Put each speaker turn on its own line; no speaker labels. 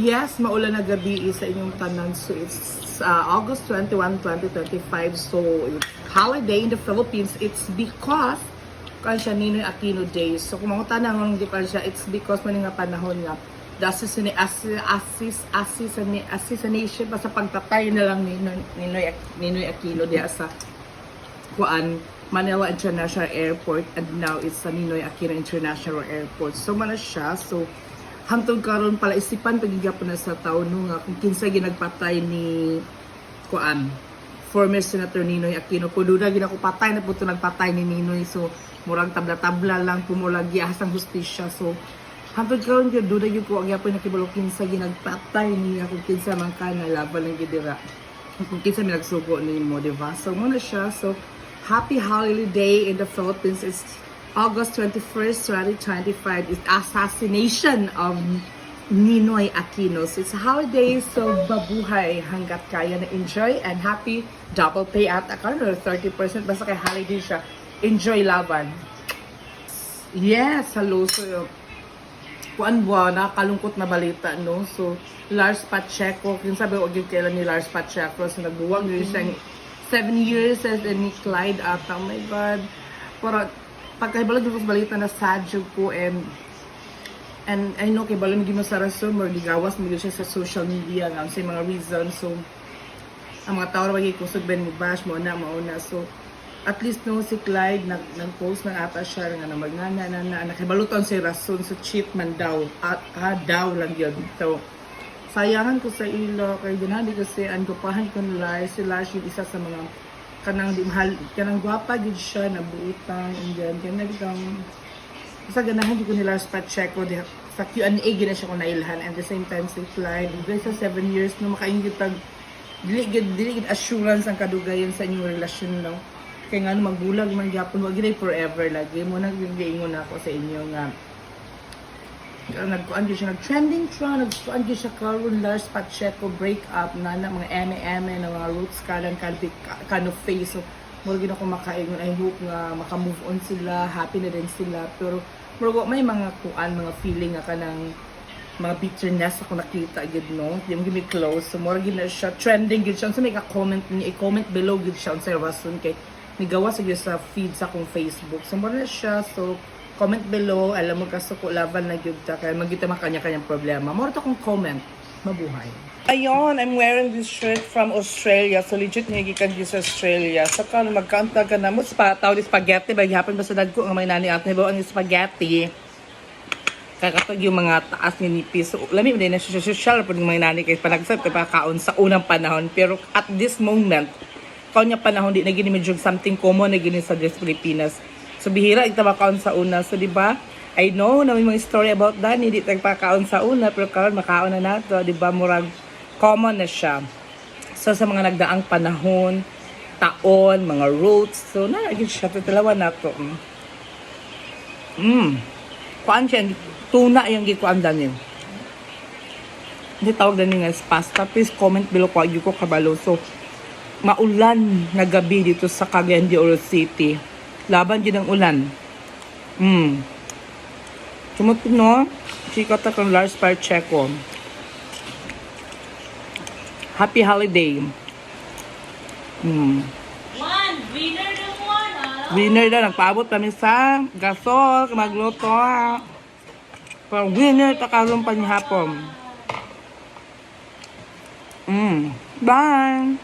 Yes, maulan na gabi sa inyong tanan. So it's August 21, 2025. So it's holiday in the Philippines. It's because kan siya Ninoy Aquino Day. So kung mga tanang hindi pa siya, it's because man nga panahon nga the assassination pa sa pagtatay na lang ni Ninoy Aquino diya sa kuan Manila International Airport, and now it's sa Ninoy Aquino International Airport. So man siya. So hangtod karon pala isipan pagigapon na sa taon nga kung kinsa ginagpatay ni kuan former Senator Ninoy Aquino. Kududa ginako patay na puto nagpatay ni Ninoy. So murag tabla-tabla lang pumulagi asang hustisya. So hangtod karon gyud duda gyud ko ang gyapon nakibalo kinsa ginagpatay niya, kung kinsa man kana laban ng gidira, kung kinsa minagsugo nimo, di ba? So muna siya. So happy holiday in the Philippines. It's August 21st, 2025 is assassination of Ninoy Aquino. So it's a holiday, so babuhay hanggat kaya na enjoy, and happy double pay at account or 30% basta kay holiday siya. Enjoy laban. Yes, hello. So kuan buwan na kalungkot na balita, no? So Lars Pacheco, kin sabi og gyud kailan ni Lars Pacheco, so nagbuwag gyud siya 7 years as ni Clyde at oh my god. Para pagkahibalo gyud ko balita na sad jud ko, and I know kay balo mo sa rason or gigawas mo siya sa social media nga sa mga reasons. So ang mga tao ra kusog ben mo bash mo na mauna. So at least no si Clyde nag-post na ata siya nga na magnana na nakibaluton si rason sa cheat man daw daw lang yun. So sayangan ko sa ilo kay dinali kasi ang gupahan ko nila si Lars yung isa sa mga kanang di mahal, kanang gwapa gid siya na buitang, and then kanang sa ganahan di ko nila sa Pacheco sa Q&A gid siya ko nailhan, and the same time si Clyde sa 7 years no makainggit tag dili gid assurance ang kadugayan sa inyong relasyon, no? Kay nga magbulag man gyapon wag gid forever lagi mo naggiingon ako sa inyo nga nagkuan siya nag-trending nagkuan siya karon Lars Pacheco break up na mga eme na mga roots kalan kind of face. So mura gid ako makaingon, I hope nga maka-move on sila, happy na din sila, pero mura may mga kuan mga feeling nga kanang mga bitterness ako nakita gid, no? Yung give me close. So mura gid na siya trending gid siya. So may ka-comment ni i-comment below gid siya sa rason kay nigawa sa sa feed sa akong Facebook. So mura na siya. So comment below, alam mo kasuko laban na gyud ta kay magita man kanya-kanyang problema. Mura ta kong comment, mabuhay. Ayun, I'm wearing this shirt from Australia. So legit nga gikan sa Australia. So kan magkanta ka na mo sa tawag spaghetti ba gihapon ba sa dagko nga may nani at nibo ang spaghetti. Kakatag yung mga taas ni nipis. So lami mo din na social pud mga nani kay panagsab kay pakaon sa unang panahon, pero at this moment kanya panahon di na gini medyo something common na gini sa Pilipinas. So bihira ita makaon sa una. So di ba? I know na may mga story about that, hindi tagpakaon sa una, pero karon makaon na nato, di ba? Murag common na siya. So sa mga nagdaang panahon, taon, mga roots, so naging siya tatalawan nato. Kuan siya, tuna yung gikuan danin. Hindi tawag danin nga pasta. Please comment below kung agyo ko kabalo. So maulan na gabi dito sa Cagayan de Oro City. Laban din ang ulan. Sumutod, no? Chikata kang Lars Pacheco. Happy holiday.
Winner na mo,
Winner na. Nagpaabot kami sa gasol. Magluto. Pag winner, takalong pa ni hapon. Bye.